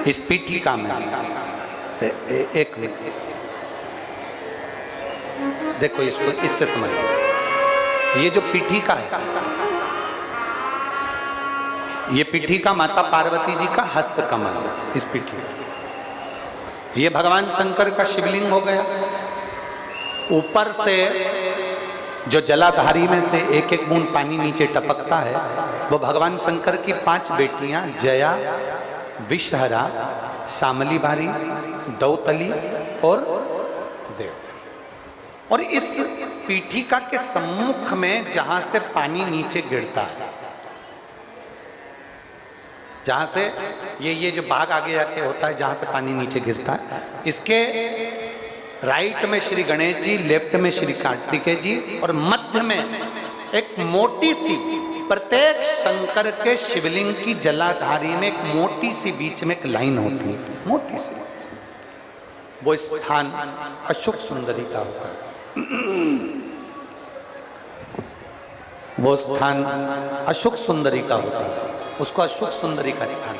इस पीठिका में एक मिनट देखो, इसको इससे समझो। ये जो पीठिका है, ये पीठिका माता पार्वती जी का हस्त कमल, इस पीठिका, ये भगवान शंकर का शिवलिंग हो गया। ऊपर से जो जलाधारी में से एक एक बूंद पानी नीचे टपकता है, वो भगवान शंकर की 5 बेटियां जया, विषहरा, शामली बारी, दौतली और देव। और इस पीठिका के सम्मुख में जहां से पानी नीचे गिरता है, जहां से ये जो भाग आगे जाके होता है, जहां से पानी नीचे गिरता है, इसके राइट में श्री गणेश जी, लेफ्ट में श्री कार्तिकेय जी और मध्य में एक मोटी सी, प्रत्येक शंकर के शिवलिंग की जलाधारी में एक मोटी सी बीच में एक लाइन होती है, मोटी सी। वो स्थान अशोक सुंदरी का होता है। वो स्थान अशोक सुंदरी का होता है, उसको अशोक सुंदरी का स्थान।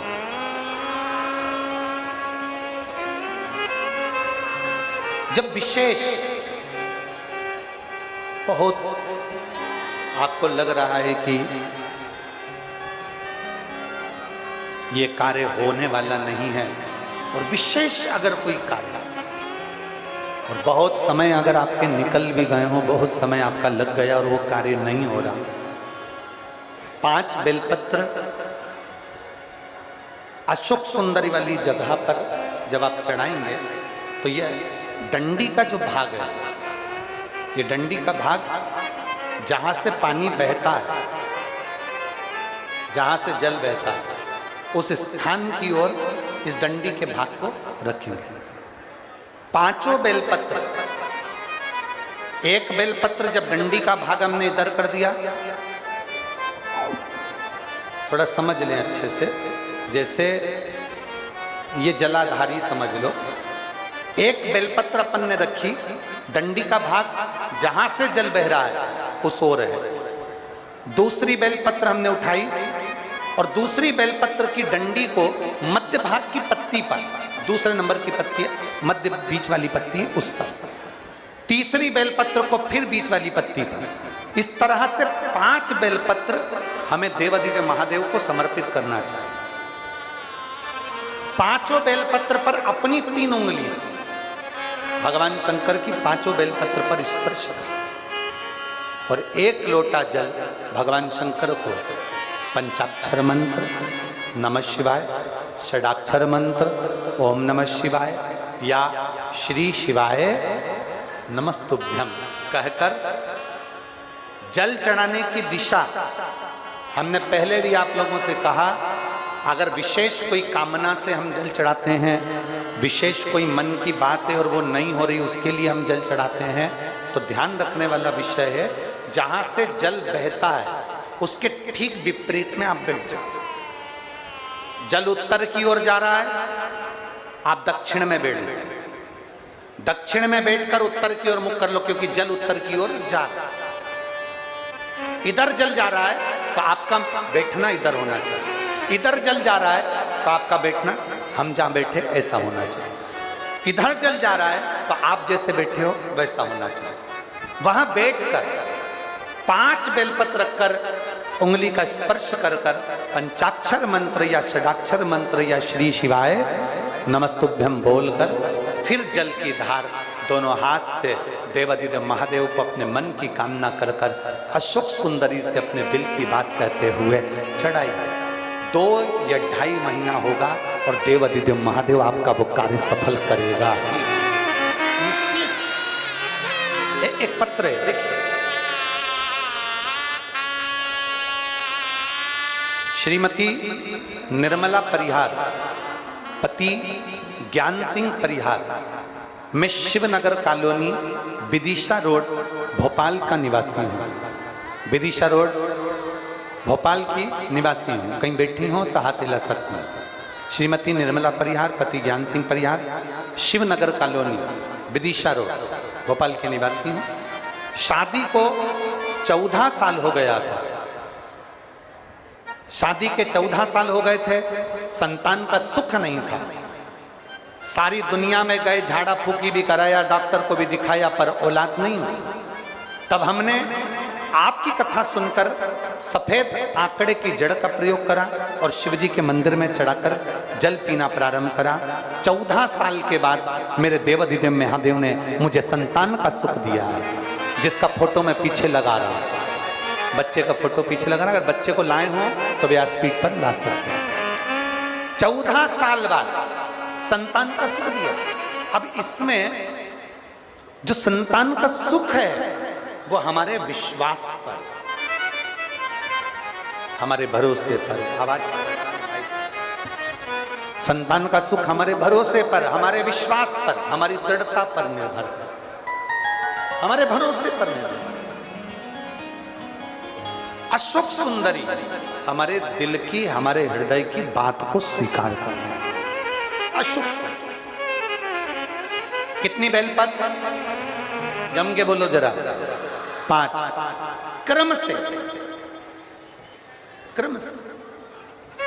जब विशेष बहुत आपको लग रहा है कि ये कार्य होने वाला नहीं है, और विशेष अगर कोई कार्य और बहुत समय अगर आपके निकल भी गए हो, बहुत समय आपका लग गया और वो कार्य नहीं हो रहा, 5 बेलपत्र अशोक सुंदरी वाली जगह पर जब आप चढ़ाएंगे तो ये डंडी का जो भाग है, ये डंडी का भाग जहां से पानी बहता है, जहां से जल बहता है, उस स्थान की ओर इस डंडी के भाग को रखेंगे। 5 बेलपत्र, एक बेलपत्र जब डंडी का भाग हमने इधर कर दिया, थोड़ा समझ लें अच्छे से, जैसे ये जलाधारी समझ लो, एक बेलपत्र अपन ने रखी, डंडी का भाग जहां से जल बह रहा है उस ओर है। दूसरी बेलपत्र हमने उठाई और दूसरी बेलपत्र की डंडी को मध्य भाग की पत्ती पर, दूसरे नंबर की पत्ती मध्य बीच वाली पत्ती है उस पर, तीसरी बेलपत्र को फिर बीच वाली पत्ती पर, इस तरह से 5 बेलपत्र हमें देवादिदेव महादेव को समर्पित करना चाहिए। 5 बेलपत्र पर अपनी 3 उंगलियां भगवान शंकर की 5 बेलपत्र पर स्पर्श कर और 1 लोटा जल भगवान शंकर को पंचाक्षर मंत्र नमः शिवाय, षडाक्षर मंत्र ओम नमः शिवाय या श्री शिवाय नमस्तुभ्यम कहकर जल चढ़ाने की दिशा, हमने पहले भी आप लोगों से कहा, अगर विशेष कोई कामना से हम जल चढ़ाते हैं, विशेष कोई मन की बात है और वो नहीं हो रही, उसके लिए हम जल चढ़ाते हैं, तो ध्यान रखने वाला विषय है, जहां से जल बहता है उसके ठीक विपरीत में आप बैठ जाओ। जल उत्तर की ओर जा रहा है, आप दक्षिण में बैठ लो, दक्षिण में बैठकर उत्तर की ओर मुख कर लो, क्योंकि जल उत्तर की ओर जा रहा है। इधर जल जा रहा है तो आपका बैठना इधर होना चाहिए, इधर जल जा रहा है तो आपका बैठना हम जहां बैठे ऐसा होना चाहिए। इधर जल जा रहा है तो आप जैसे बैठे हो वैसा होना चाहिए। वहां बैठकर 5 बेलपत्र रखकर उंगली का स्पर्श कर कर पंचाक्षर मंत्र या षडाक्षर मंत्र या श्री शिवाय नमस्तुभ्यम बोलकर फिर जल की धार दोनों हाथ से देवादिदेव महादेव को अपने मन की कामना कर कर अशोक सुंदरी से अपने दिल की बात कहते हुए चढ़ाइए। 2 या 2.5 महीना होगा और देवादिदेव महादेव आपका वो कार्य सफल करेगा। एक पत्र है, देखिए, श्रीमती निर्मला परिहार, पति ज्ञान सिंह परिहार, मैं शिवनगर कॉलोनी विदिशा रोड भोपाल का निवासी हूँ। विदिशा रोड भोपाल की निवासी हूँ, कहीं बैठी हो तो हाथ हिला सकती हूँ। श्रीमती निर्मला परिहार, पति ज्ञान सिंह परिहार, शिवनगर कॉलोनी विदिशा रोड भोपाल के निवासी हूँ। शादी को 14 साल हो गया था। शादी के 14 साल हो गए थे, संतान का सुख नहीं था। सारी दुनिया में गए, झाड़ा फूकी भी कराया, डॉक्टर को भी दिखाया, पर औलाद नहीं हुई। तब हमने आपकी कथा सुनकर सफेद आंकड़े की जड़ का प्रयोग करा और शिवजी के मंदिर में चढ़ाकर जल पीना प्रारंभ करा। 14 साल के बाद मेरे देवाधिदेव महादेव ने मुझे संतान का सुख दिया है, जिसका फोटो मैं पीछे लगा रहा हूं। बच्चे का फोटो पीछे लगा रहा, अगर बच्चे को लाए हो तो व्यासपीठ पर ला सकते हैं। 14 साल बाद संतान का सुख दिया। अब इसमें जो संतान का सुख है वो हमारे विश्वास पर, हमारे भरोसे पर। आवाज, संतान का सुख हमारे भरोसे पर, हमारे विश्वास पर, हमारी दृढ़ता पर निर्भर है, हमारे भरोसे पर निर्भर। अशोक सुंदरी हमारे दिल की, हमारे हृदय की बात को स्वीकार करना। अशोक सुंदरी कितनी बेलपत्र? जम के बोलो जरा। 5 क्रम से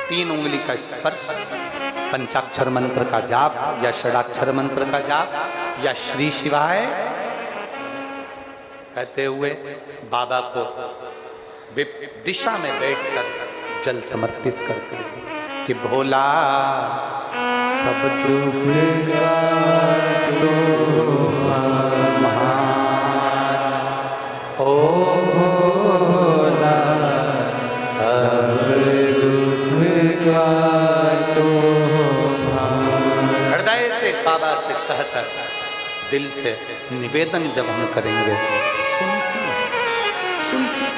3 उंगली का स्पर्श, पंचाक्षर मंत्र का जाप या षडाक्षर मंत्र का जाप या श्री शिवाय कहते हुए बाबा को दिशा में बैठकर जल समर्पित करते हैं कि भोला सब दुख ओ भोला सब दुख हृदय से बाबा से कहकर दिल से निवेदन जब हम करेंगे, सुनती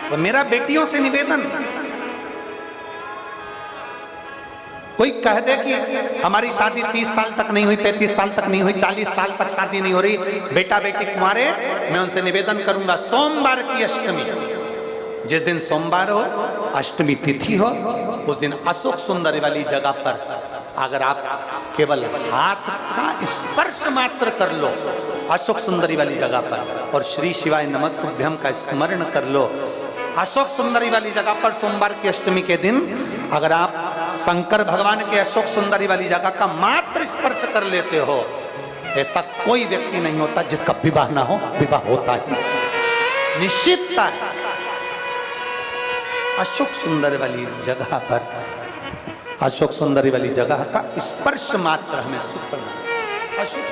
तो मेरा बेटियों से निवेदन, कोई कह दे कि हमारी शादी 30 साल तक नहीं हुई, 35 साल तक नहीं हुई, 40 साल तक शादी नहीं हो रही, बेटा बेटी कुंवारे, मैं उनसे निवेदन करूंगा सोमवार की अष्टमी, जिस दिन सोमवार हो, अष्टमी तिथि हो, उस दिन अशोक सुंदरी वाली जगह पर अगर आप केवल हाथ का स्पर्श मात्र कर लो अशोक सुंदरी वाली जगह पर और श्री शिवाय नमस्तुभ्यम का स्मरण कर लो, अशोक सुंदरी वाली जगह पर सोमवार की अष्टमी के दिन अगर आप शंकर भगवान के अशोक सुंदरी वाली जगह का मात्र स्पर्श कर लेते हो, ऐसा कोई व्यक्ति नहीं होता जिसका विवाह ना हो। विवाह होता ही निश्चितता है। अशोक सुंदर वाली जगह पर, अशोक सुंदरी वाली जगह का स्पर्श मात्र हमें सुख करना। अशोक